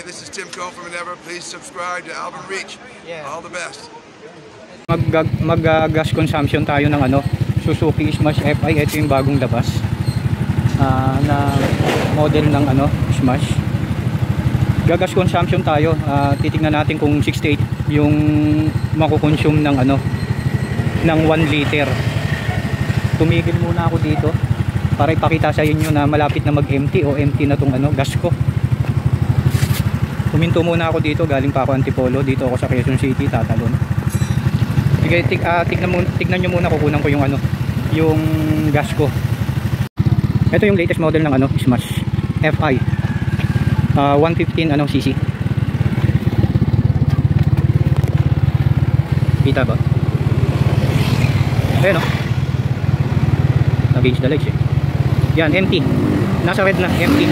this is Tim Cohn from Endeavor. Please subscribe to Alvin Reach. All the best. Mag consumption tayo ng ano, Suzuki Smash FI. Ito yung bagong labas na model ng ano, Smash. Gagas consumption tayo. Titingnan natin kung 68 yung makukonsume ng ano, ng 1 liter. Tumigil muna ako dito para ipakita sa inyo na malapit na mag-empty o empty na tong ano, gas ko. Huminto muna ako dito, galing pa ako Antipolo, dito ako sa Quezon City, tatalon. Sige, tignan nyo muna, kukunan ko yung ano, yung gas ko. Ito yung latest model ng ano, Smash FI 115 ano cc. Kita ba? Ayan o, nag-gauge the lights eh. Yan, empty. Nasa red na, empty.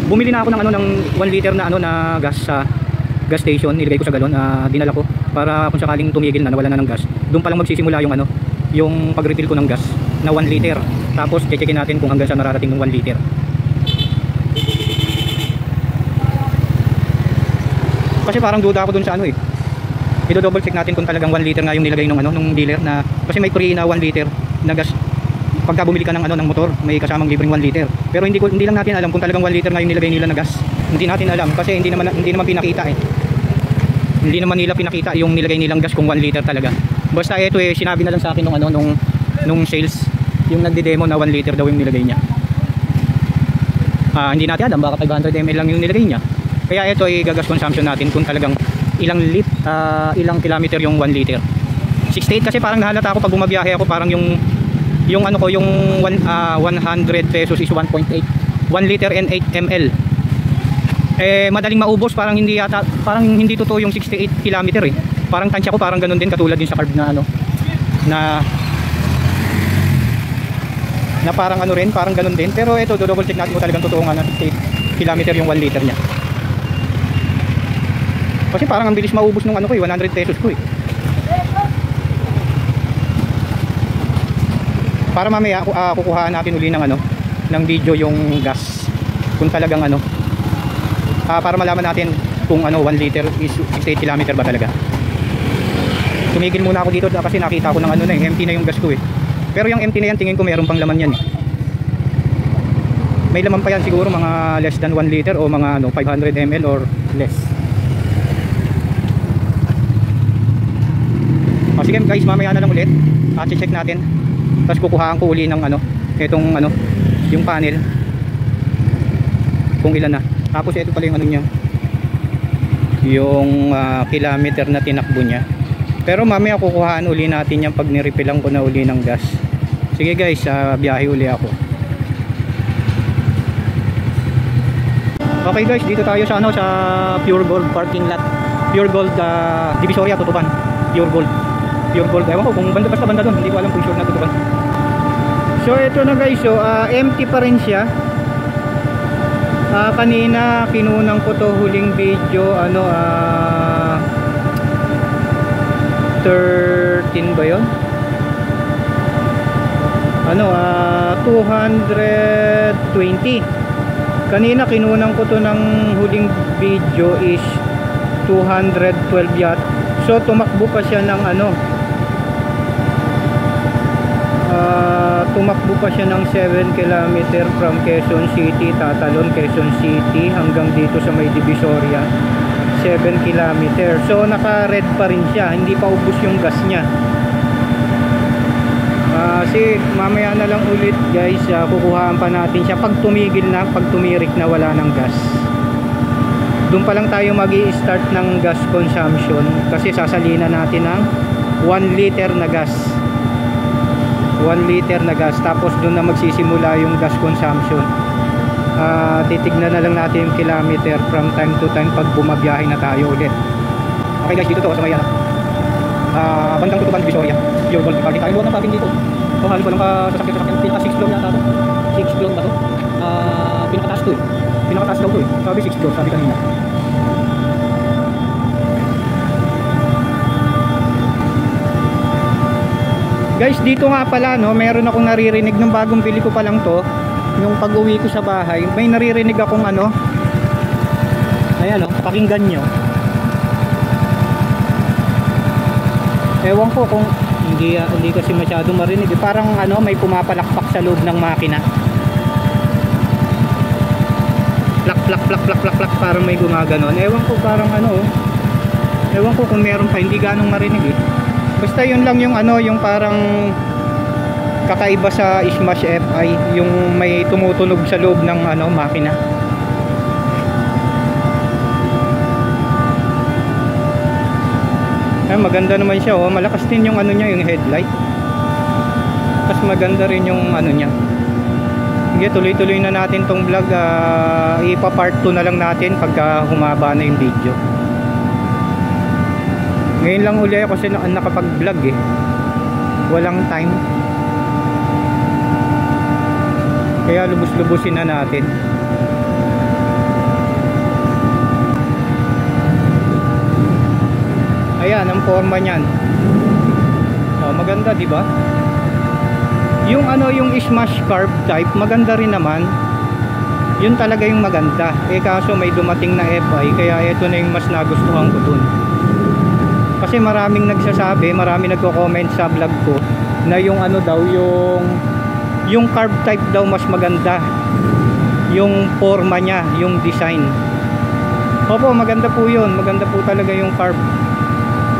Bumili na ako ng ano, ng 1 liter na ano, na gas sa gas station. Nilagay ko sa galon, dinala ko para kung sakaling tumigil na, nawala na ng gas. Doon pa lang magsisimula yung ano, yung pag-refill ko ng gas na 1 liter. Tapos checkin natin kung hanggang saan nararating ng 1 liter. Kasi parang duda ako doon sa ano eh. I-double check natin kung talagang 1 liter nga yung nilagay ng ano, nung dealer na, kasi may free na 1 liter na gas. Pagka bumili ka ng ano, ng motor, may kasamang libreng 1 liter. Pero hindi lang natin alam kung talagang 1 liter nga yung nilagay nila na gas. Hindi natin alam kasi hindi naman pinakita eh. Hindi naman nila pinakita yung nilagay nilang gas kung 1 liter talaga. Basta ito eh, sinabi na lang sa akin nung ano, nung sales, yung nagde-demo na 1 liter daw yung nilagay niya. Hindi natin alam, baka 500 ml lang yung nilagay niya. Kaya ito ay gagas consumption natin kung talagang ilang kilometer yung 1 liter. 68 kasi parang nahalata ako pag bumabiyahe ako, parang yung ano ko, yung 100 pesos is 1.8. 1 liter and 8 ml. Eh madaling maubos, parang hindi totoo yung 68 kilometer eh. Parang tansya ko parang ganun din, katulad din sa carb na ano, na parang ano rin, parang ganun din. Pero ito, double check natin kung talagang totoo nga na 68 kilometer yung 1 liter niya. Kasi parang ang bilis maubos ng ano ko eh, 100 pesos ko eh. Para mamaya kukuhaan natin uli ng ano, ng video yung gas kung talagang ano, para malaman natin kung ano, 1 liter is 68 km ba talaga. Tumigil muna ako dito kasi nakita ko ng ano na eh, empty na yung gas ko eh. Pero yung empty na yan, tingin ko mayroon pang laman yan eh. May laman pa yan siguro, mga less than 1 liter o mga ano, 500 ml or less. Sige guys, mamaya na lang ulit check natin. Tapos kukuhaan ko uli ng ano, itong ano, yung panel kung ilan na. Tapos ito pala yung ano niya, yung kilometer na tinakbo niya. Pero mamaya kukuhaan uli natin yan pag nirepillan ko na uli ng gas. Sige guys, biyahe uli ako. Okay guys, dito tayo sa ano, sa Pure Gold parking lot. Pure Gold Divisoria, Tutuban. Pure Gold. Pure Gold, ewan ko kung basta banda doon, hindi ko alam kung sure na Tutuban. So ito na guys, so empty pa rin siya. Kanina kinunan ko to huling video, ano, 13 ba yun? Ano, 220. Kanina kinunan ko to ng huling video is 212 yat. So tumakbo pa siya ng ano, tumakbo pa siya ng 7 km from Quezon City, tatalon Quezon City hanggang dito sa may Divisoria, 7 km. So naka red pa rin siya, hindi pa ubos yung gas niya. Kasi mamaya na lang ulit guys, kukuhaan pa natin siya pag tumigil na, pag tumirik na wala ng gas. Doon pa lang tayo magi-start ng gas consumption kasi sasalina natin ng 1 liter na gas. 1 liter na gas, tapos doon na magsisimula yung gas consumption. Titignan na lang natin yung kilometer from time to time pag bumabiyahe na tayo ulit. Okay guys, dito to sa may bandang Tutuban, Divisoria. Pure Gold parking tayo. Buwan ng parking dito. Halos walang sasakyan. Pinaka 6 floor yata to. 6 floor ba to? Pinakataas to eh. Pinakataas daw to eh. Sabi 6 floor, sabi kanina. Guys, dito nga pala no, meron akong naririnig nung bagong bili ko pa lang to, yung pag-uwi ko sa bahay, may naririnig akong ano, Ayan o, pakinggan nyo. Ewan ko kung hindi kasi masyado marinig. Parang ano, may pumapalakpak sa loob ng makina. Plak plak plak plak plak plak, parang may gumaganon. Ewan ko, parang ano, ewan ko kung meron pa, hindi ganong marinig eh. Basta yun lang yung ano, yung parang kakaiba sa Smash FI, yung may tumutunog sa loob ng ano, makina. Ay, maganda naman siya oh. Malakas din yung ano niya, yung headlight. Tapos maganda rin yung ano niya. Sige, tuloy-tuloy na natin tong vlog. Ipa-part 2 na lang natin pagka humaba na yung video. Ngayon lang uli ako kasi nakapag-vlog eh. Walang time. Kaya lubos-lubusin na natin. Ayan ang forma niyan. Oh, maganda, 'di ba? Yung ano, yung Smash carb type, maganda rin naman. Yun talaga yung maganda. Eh kaso may dumating na FI, kaya ito na yung mas nagustuhan ko dun. Kasi maraming nagsasabi, maraming nagko-comment sa vlog ko na yung ano daw, yung carb type daw mas maganda. Yung forma niya, yung design. Opo, maganda po 'yun. Maganda po talaga yung carb.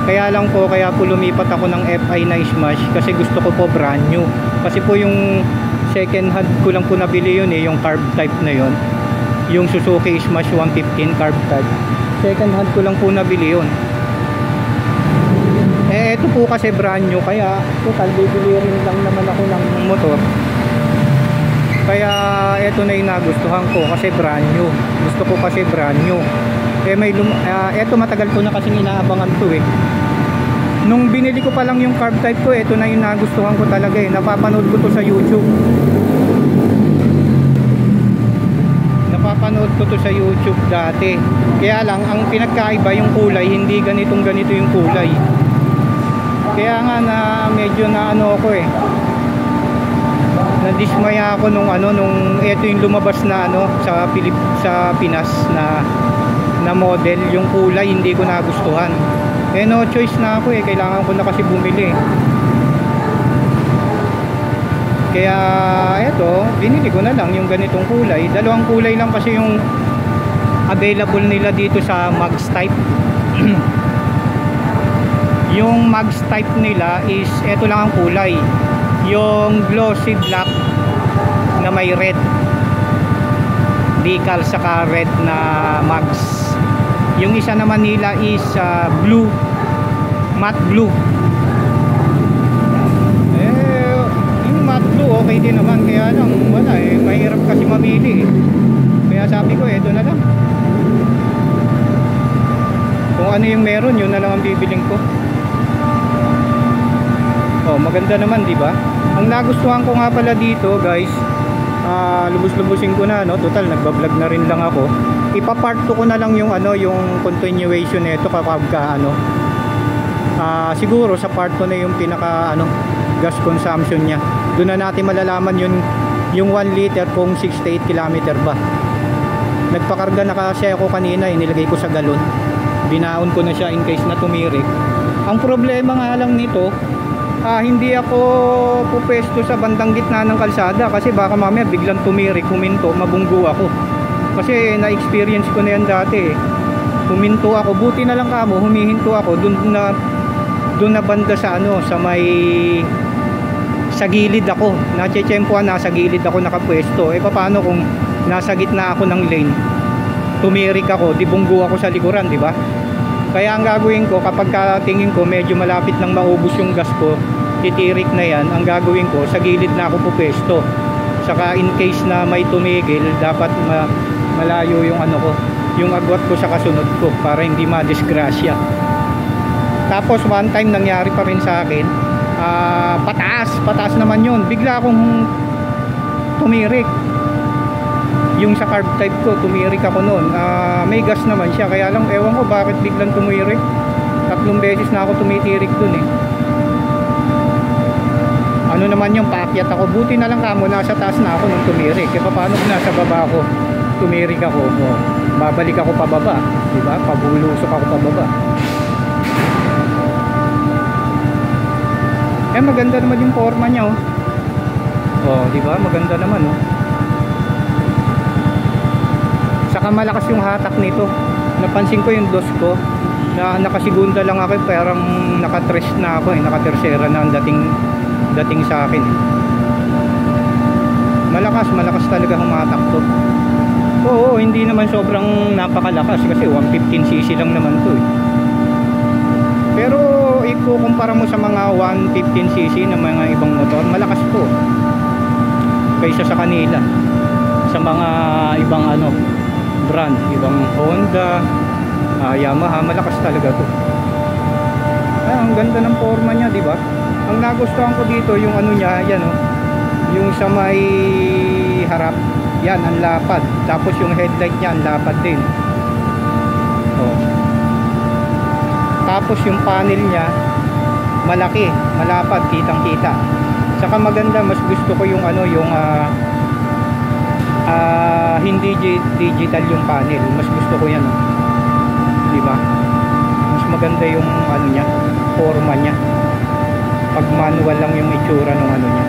Kaya lang po, kaya po lumipat ako ng FI na Smash kasi gusto ko po brand new. Kasi po yung second hand ko lang po nabili yun eh, yung carb type na yun. Yung Suzuki Smash 115 carb type. Second hand ko lang po nabili yun. Eh, ito po kasi brand new, kaya total bibili rin lang naman ako ng motor. Kaya ito na yung nagustuhan ko kasi brand new. Gusto ko kasi brand new. Eh eto matagal ko na kasing inaabangan to eh. Nung binili ko pa lang yung carb type ko, eto na yung nagustuhan ko talaga eh. Napapanood ko to sa YouTube. Napapanood ko to sa YouTube dati. Kaya lang ang pinagkaiba yung kulay, hindi ganito yung kulay. Kaya nga na medyo na ano ako eh. Nadismaya ako nung eto yung lumabas na ano sa Pinas na model, yung kulay hindi ko nagustuhan. Eh no choice na ako eh, kailangan ko na kasi bumili. Kaya eto, binili ko na lang yung ganitong kulay. Dalawang kulay lang kasi yung available nila dito sa Mags type. Yung Mags type nila is eto lang ang kulay, yung glossy black na may red decal saka red na Mags. Yung isa naman nila is blue, matte blue. Eh, yung matte blue okay din naman, kaya lang wala eh, mahirap kasi mamili eh. Kaya sabi ko eto na lang. Kung ano yung meron, yun na lang ang bibiling ko. Oh, maganda naman, di ba? Ang nagustuhan ko nga pala dito, guys, lubos-lubusin ko na, no? Total nagba-vlog na rin lang ako. Ipa-part 2 ko na lang yung yung continuation nito kapag siguro sa part 2 na yung pinaka gas consumption niya. Doon na natin malalaman yung 1 liter kung 68 km ba. Nagpakarga na kasi ako kanina, inilagay ko sa galon. Binaon ko na siya in case na tumirik. Ang problema nga lang nito, hindi ako pupesto sa bandang gitna ng kalsada kasi baka mamaya biglang tumirik, huminto, mabunggo ako. Kasi na-experience ko na yan dati. Huminto ako, buti na lang kamo, humihinto ako doon na banda sa sa gilid ako. Natsetsempoan, nasa gilid ako nakapwesto. Eh paano kung nasa gitna ako ng lane, tumirik ako, di bunggo ako sa likuran, di ba? Kaya ang gagawin ko kapag tingin ko medyo malapit nang maubos yung gas ko, titirik na yan, ang gagawin ko sa gilid na ako pupesto. Saka in case na may tumigil, dapat malayo yung yung agwat ko sa kasunod ko para hindi madisgrasya. Tapos one time nangyari pa rin sa akin, pataas naman yun, bigla akong tumirik. Yung sa carb type ko, tumirik ako noon. May gas naman siya, kaya lang ewan ko bakit biglang tumirik. 3 beses na ako tumitirik dun eh. Naman yung paakyat ako, buti na lang kamo nasa taas na ako nung tumirik. Kaya paano kung nasa baba ako, tumirik ako, babalik ako pababa, di ba? Pabulusok ako pababa. Maganda naman yung forma niya, di ba? Maganda naman, Saka malakas yung hatak nito. Napansin ko yung dos ko na nakasigunda lang ako, parang nakatres na ako, nakatersera na ang dating sa akin. Malakas talaga humatak to. Oo, hindi naman sobrang napakalakas kasi 115cc lang naman to, Pero ikukumpara mo sa mga 115cc na mga ibang motor, malakas po kaysa sa kanila, sa mga ibang brand, ibang Honda, Yamaha. Malakas talaga to. Ang ganda ng forma niya, di ba? Ang nagustuhan ko dito yung niya, yan yung sa may harap, yan ang lapad, tapos yung headlight niya ang lapad din. Tapos yung panel niya malaki, malapad, kitang kita. Saka maganda, mas gusto ko yung hindi digital yung panel. Mas gusto ko yan, di ba? Mas maganda yung niya, forma niya. Pag manual lang yung itsura ng niya,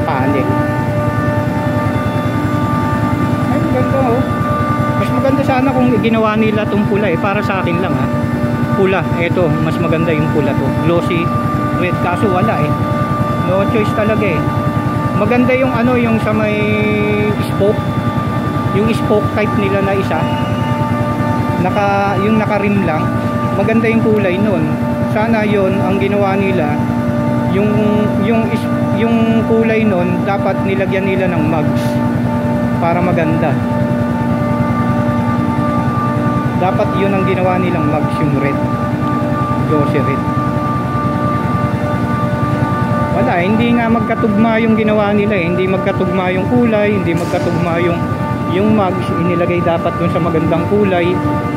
panel. Ay, maganda, Mas maganda sana kung ginawa nila tong pula, para sa akin lang, pula. Eto, mas maganda yung pula to, glossy red, kaso wala, no choice talaga, maganda yung yung sa may spoke, yung spoke type nila na isa, yung naka-rim lang, maganda yung kulay nun. Sana yon ang ginawa nila, yung kulay nun dapat nilagyan nila ng mugs para maganda. Dapat yun ang ginawa nilang mugs, yung red, glossy red. Wala, hindi nga magkatugma yung ginawa nila, hindi magkatugma yung kulay, hindi magkatugma yung mugs. Inilagay dapat dun sa magandang kulay.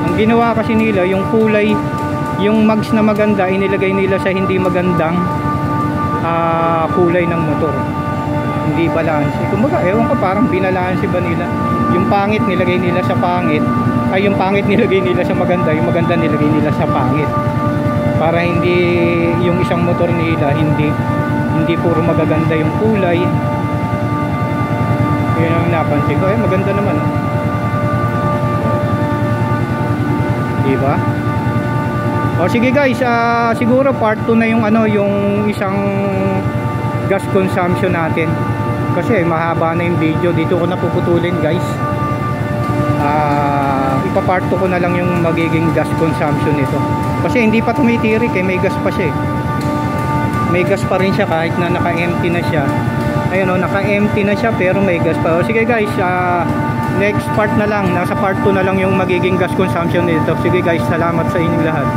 Ang ginawa kasi nila, yung kulay, yung mugs na maganda, inilagay nila sa hindi magandang kulay ng motor. Hindi balance. Kumbaga, ewan ko, parang binalansi ba nila? Yung pangit nilagay nila sa pangit, ay yung pangit nilagay nila sa maganda, yung maganda nilagay nila sa pangit, para hindi yung isang motor nila hindi puro magaganda yung kulay. Yun ang napansin ko, maganda naman, diba? O sige guys, siguro part 2 na yung yung isang gas consumption natin, kasi mahaba na yung video. Dito ko na puputulin guys. Ipapart 2 ko na lang yung magiging gas consumption nito, kasi hindi pa tumitirik, may gas pa siya, may gas pa rin siya kahit na naka-empty na siya. Ayun, naka-empty na siya pero may gas pa. O sige guys, next part na lang, nasa part 2 na lang yung magiging gas consumption nito. Sige guys, salamat sa inyong lahat.